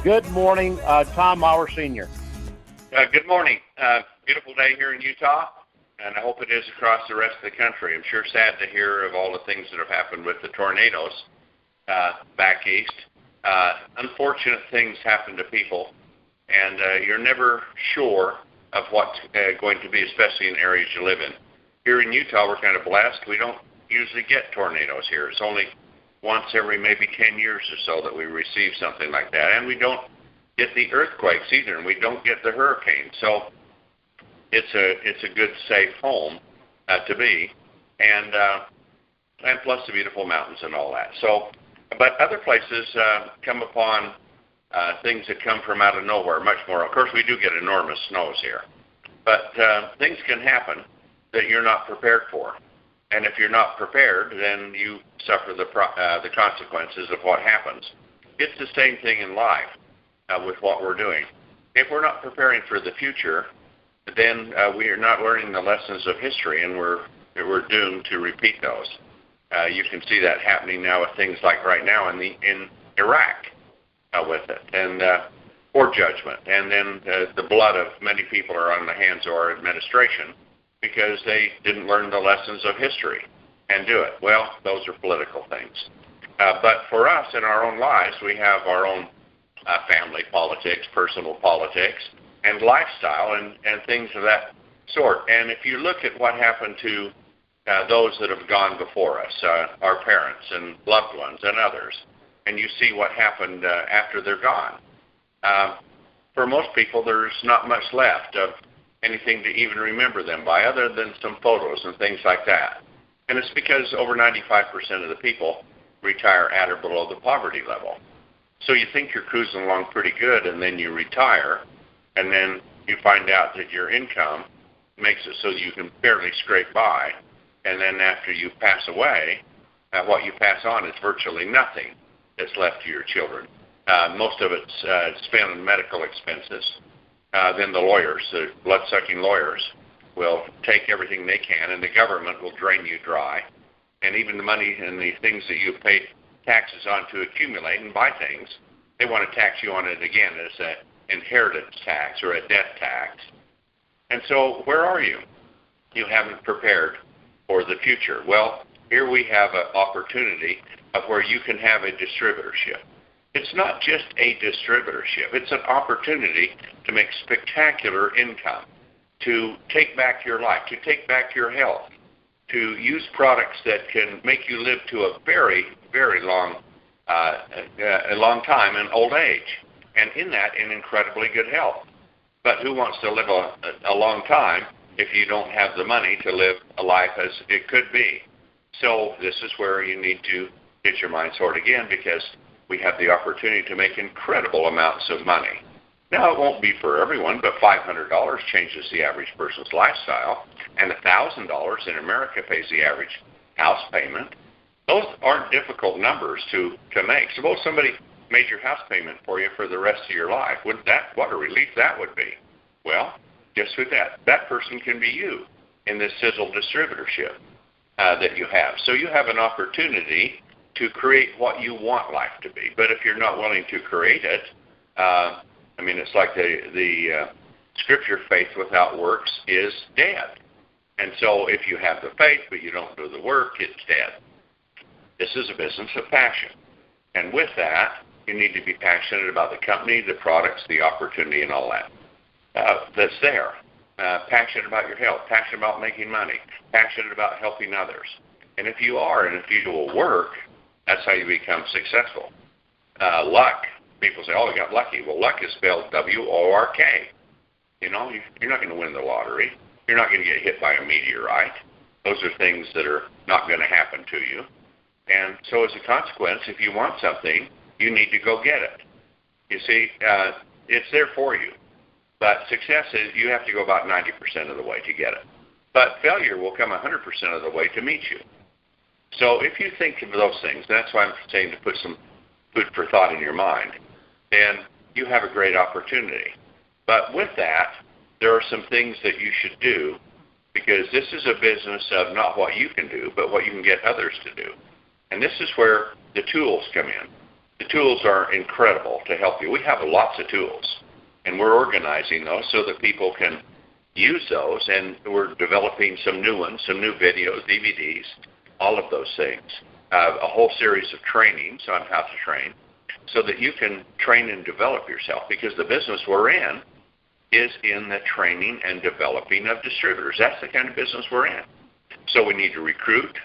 Good morning, Tom Maurer Sr. Good morning. Beautiful day here in Utah, and I hope it is across the rest of the country. I'm sure sad to hear of all the things that have happened with the tornadoes back east. Unfortunate things happen to people, and you're never sure of what's going to be, especially in areas you live in. Here in Utah, we're kind of blessed. We don't usually get tornadoes here. It's only once every maybe 10 years or so that we receive something like that. And we don't get the earthquakes either, and we don't get the hurricanes. So it's a good, safe home to be, and plus the beautiful mountains and all that. So, but other places come upon things that come from out of nowhere, much more. Of course, we do get enormous snows here, but things can happen that you're not prepared for. And if you're not prepared, then you suffer the consequences of what happens. It's the same thing in life with what we're doing. If we're not preparing for the future, then we are not learning the lessons of history, and we're doomed to repeat those. You can see that happening now with things like right now in Iraq with it, and poor judgment, and then the blood of many people are on the hands of our administration, because they didn't learn the lessons of history and do it. Well, those are political things. But for us in our own lives, we have our own family politics, personal politics, and lifestyle and things of that sort. And if you look at what happened to those that have gone before us, our parents and loved ones and others, and you see what happened after they're gone, for most people there's not much left of anything to even remember them by, other than some photos and things like that. And it's because over 95% of the people retire at or below the poverty level. So you think you're cruising along pretty good, and then you retire, and then you find out that your income makes it so you can barely scrape by, and then after you pass away, what you pass on is virtually nothing that's left to your children. Most of it's spent on medical expenses. Then the lawyers, the blood-sucking lawyers, will take everything they can, and the government will drain you dry. And even the money and the things that you paid taxes on to accumulate and buy things, they want to tax you on it again as an inheritance tax or a death tax. And so where are you? You haven't prepared for the future. Well, here we have an opportunity of where you can have a distributorship. It's not just a distributorship. It's an opportunity to make spectacular income, to take back your life, to take back your health, to use products that can make you live to a very, very long time in old age, and in that, in incredibly good health. But who wants to live a long time if you don't have the money to live a life as it could be? So this is where you need to get your mind sorted again, because we have the opportunity to make incredible amounts of money. Now, it won't be for everyone, but $500 changes the average person's lifestyle, and $1,000 in America pays the average house payment. Those aren't difficult numbers to make. Suppose somebody made your house payment for you for the rest of your life. What a relief that would be. Well, just with that person can be you in this sizzle distributorship that you have. So you have an opportunity to create what you want life to be. But if you're not willing to create it, it's like the scripture, faith without works is dead. And so if you have the faith but you don't do the work, it's dead. This is a business of passion. And with that, you need to be passionate about the company, the products, the opportunity, and all that that's there. Passionate about your health, passionate about making money, passionate about helping others. And if you are, and if you will work, that's how you become successful. Luck. People say, oh, you got lucky. Well, luck is spelled W-O-R-K. You're not going to win the lottery. You're not going to get hit by a meteorite. Those are things that are not going to happen to you. And so as a consequence, if you want something, you need to go get it. You see, it's there for you. But success is you have to go about 90% of the way to get it. But failure will come 100% of the way to meet you. So if you think of those things, that's why I'm saying to put some food for thought in your mind, then you have a great opportunity. But with that, there are some things that you should do, because this is a business of not what you can do, but what you can get others to do. And this is where the tools come in. The tools are incredible to help you. We have lots of tools, and we're organizing those so that people can use those, and we're developing some new ones, some new videos, DVDs, all of those things, a whole series of trainings on how to train so that you can train and develop yourself, because the business we're in is in the training and developing of distributors. That's the kind of business we're in. So we need to recruit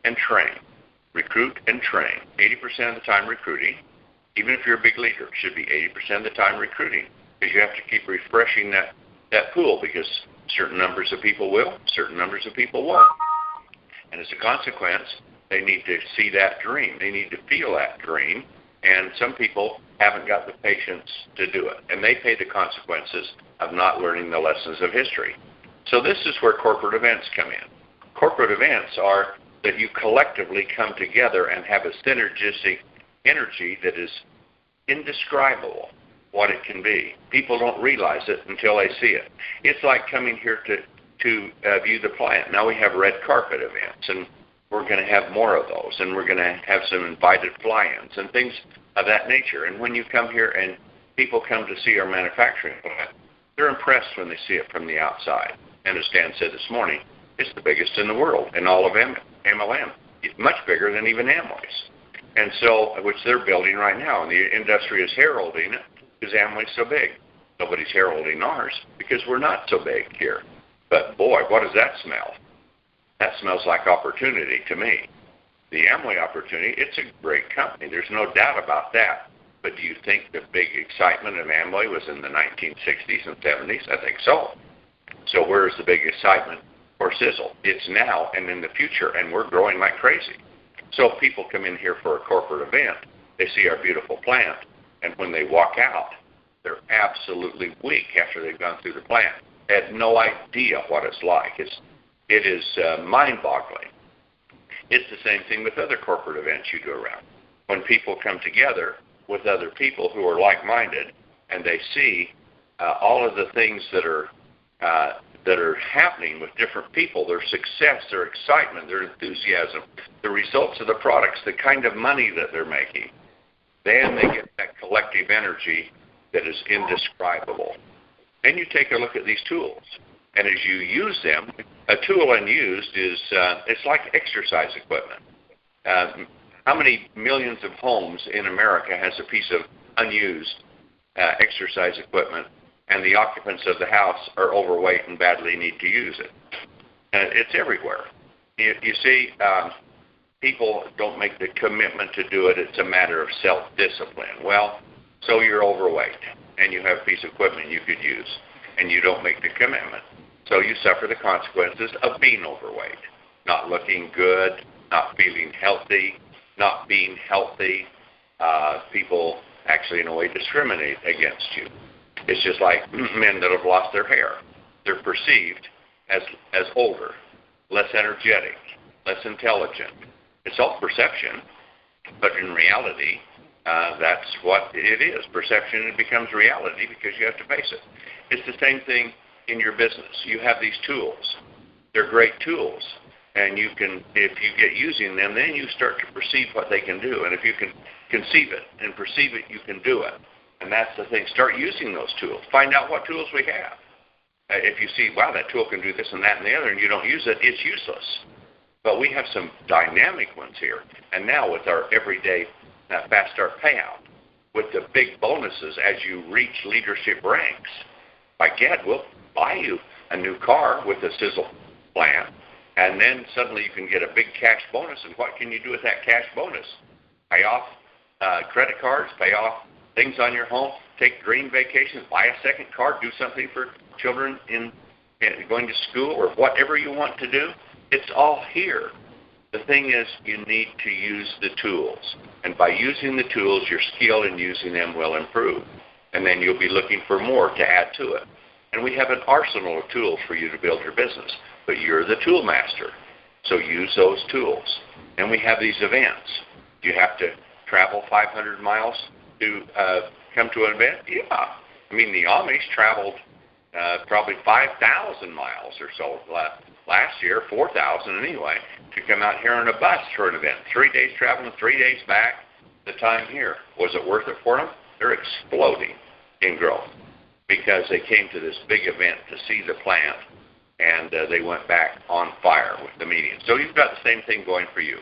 and train. Recruit and train. 80% of the time recruiting. Even if you're a big leader, it should be 80% of the time recruiting, because you have to keep refreshing that pool, because certain numbers of people will, certain numbers of people won't. And as a consequence, they need to see that dream. They need to feel that dream. And some people haven't got the patience to do it. And they pay the consequences of not learning the lessons of history. So this is where corporate events come in. Corporate events are that you collectively come together and have a synergistic energy that is indescribable what it can be. People don't realize it until they see it. It's like coming here to view the plant. Now we have red carpet events, and we're going to have more of those, and we're going to have some invited fly-ins and things of that nature. And when you come here and people come to see our manufacturing plant, they're impressed when they see it from the outside. And as Dan said this morning, it's the biggest in the world in all of MLM. It's much bigger than even Amway's. And so, which they're building right now, and the industry is heralding it because Amway's so big. Nobody's heralding ours because we're not so big here. But boy, what does that smell? That smells like opportunity to me. The Amway opportunity, it's a great company. There's no doubt about that. But do you think the big excitement of Amway was in the 1960s and 70s? I think so. So where's the big excitement for Sizzle? It's now and in the future, and we're growing like crazy. So if people come in here for a corporate event, they see our beautiful plant, and when they walk out, they're absolutely weak after they've gone through the plant. They had no idea what it's like. It is mind-boggling. It's the same thing with other corporate events you go around. When people come together with other people who are like-minded, and they see all of the things that are happening with different people, their success, their excitement, their enthusiasm, the results of the products, the kind of money that they're making, then they get that collective energy that is indescribable. Then you take a look at these tools, and as you use them, a tool unused is it's like exercise equipment. How many millions of homes in America has a piece of unused exercise equipment, and the occupants of the house are overweight and badly need to use it? It's everywhere. You see, people don't make the commitment to do it. It's a matter of self-discipline. Well, so you're overweight, and you have a piece of equipment you could use, and you don't make the commitment. So you suffer the consequences of being overweight, not looking good, not feeling healthy, not being healthy. People actually, in a way, discriminate against you. It's just like men that have lost their hair. They're perceived as older, less energetic, less intelligent. It's all perception, but in reality, that's what it is. Perception, it becomes reality because you have to face it. It's the same thing in your business. You have these tools. They're great tools. And you can, if you get using them, then you start to perceive what they can do. And if you can conceive it and perceive it, you can do it. And that's the thing. Start using those tools. Find out what tools we have. If you see, wow, that tool can do this and that and the other, and you don't use it, it's useless. But we have some dynamic ones here. And now with our everyday Fast Start payout, with the big bonuses as you reach leadership ranks, by gad, we'll buy you a new car with a Sizzle plan, and then suddenly you can get a big cash bonus. And what can you do with that cash bonus? Pay off credit cards, pay off things on your home, take dream vacations, buy a second car, do something for children in going to school, or whatever you want to do. It's all here. The thing is, you need to use the tools. And by using the tools, your skill in using them will improve. And then you'll be looking for more to add to it. And we have an arsenal of tools for you to build your business. But you're the tool master. So use those tools. And we have these events. Do you have to travel 500 miles to come to an event? Yeah. I mean, the Amish traveled probably 5,000 miles or so last year, 4,000 anyway, to come out here on a bus for an event. 3 days traveling, 3 days back. the time here. Was it worth it for them? They're exploding in growth because they came to this big event to see the plant, and they went back on fire with the meeting. So you've got the same thing going for you.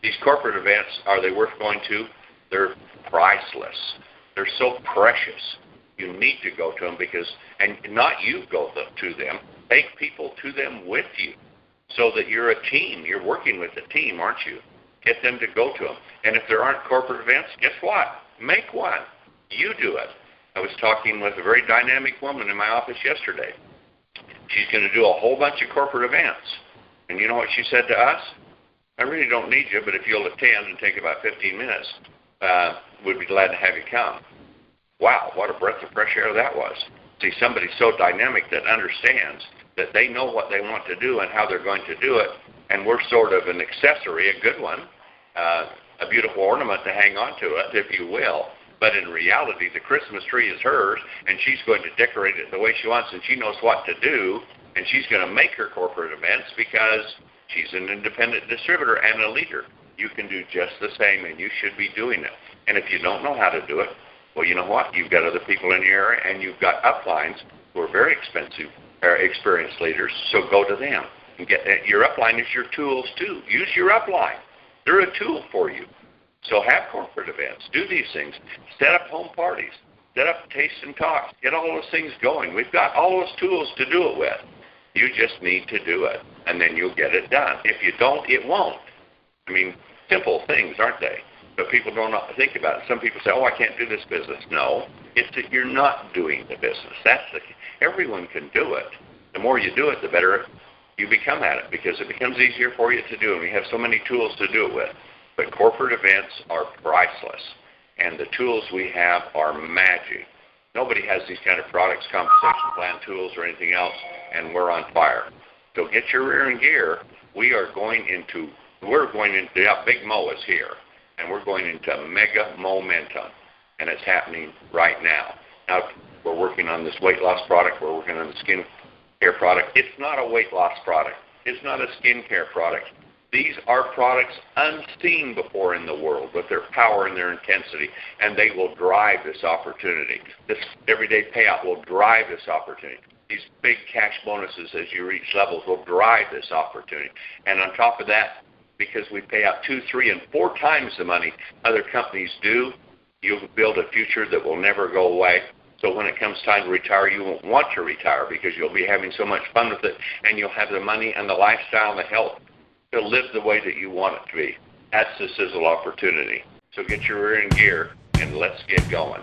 These corporate events, are they worth going to? They're priceless. They're so precious. You need to go to them because, and not you go to them, take people to them with you so that you're a team. You're working with a team, aren't you? Get them to go to them. And if there aren't corporate events, guess what? Make one. You do it. I was talking with a very dynamic woman in my office yesterday. She's going to do a whole bunch of corporate events. And you know what she said to us? I really don't need you, but if you'll attend and take about 15 minutes, we'd be glad to have you come. Wow, what a breath of fresh air that was. See, somebody so dynamic that understands that they know what they want to do and how they're going to do it, and we're sort of an accessory, a good one, a beautiful ornament to hang on to it, if you will. But in reality, the Christmas tree is hers, and she's going to decorate it the way she wants, and she knows what to do, and she's going to make her corporate events because she's an independent distributor and a leader. You can do just the same, and you should be doing it. And if you don't know how to do it, well, you know what? You've got other people in your area, and you've got uplines who are very experienced leaders, so go to them. And your upline is your tools, too. Use your upline. They're a tool for you. So have corporate events. Do these things. Set up home parties. Set up taste and talks. Get all those things going. We've got all those tools to do it with. You just need to do it, and then you'll get it done. If you don't, it won't. I mean, simple things, aren't they? But people don't think about it. Some people say, oh, I can't do this business. No, it's that you're not doing the business. Everyone can do it. The more you do it, the better you become at it because it becomes easier for you to do, and we have so many tools to do it with. But corporate events are priceless, and the tools we have are magic. Nobody has these kind of products, compensation plan tools, or anything else, and we're on fire. So get your rear in gear. We're going into Big Mo is here. And we're going into mega momentum, and it's happening right now. Now, we're working on this weight loss product. We're working on the skin care product. It's not a weight loss product. It's not a skin care product. These are products unseen before in the world with their power and their intensity, and they will drive this opportunity. This everyday payout will drive this opportunity. These big cash bonuses as you reach levels will drive this opportunity. And on top of that, because we pay out 2, 3, and 4 times the money other companies do, you'll build a future that will never go away. So when it comes time to retire, you won't want to retire because you'll be having so much fun with it, and you'll have the money and the lifestyle and the health to live the way that you want it to be. That's the sizzle opportunity. So get your rear in gear, and let's get going.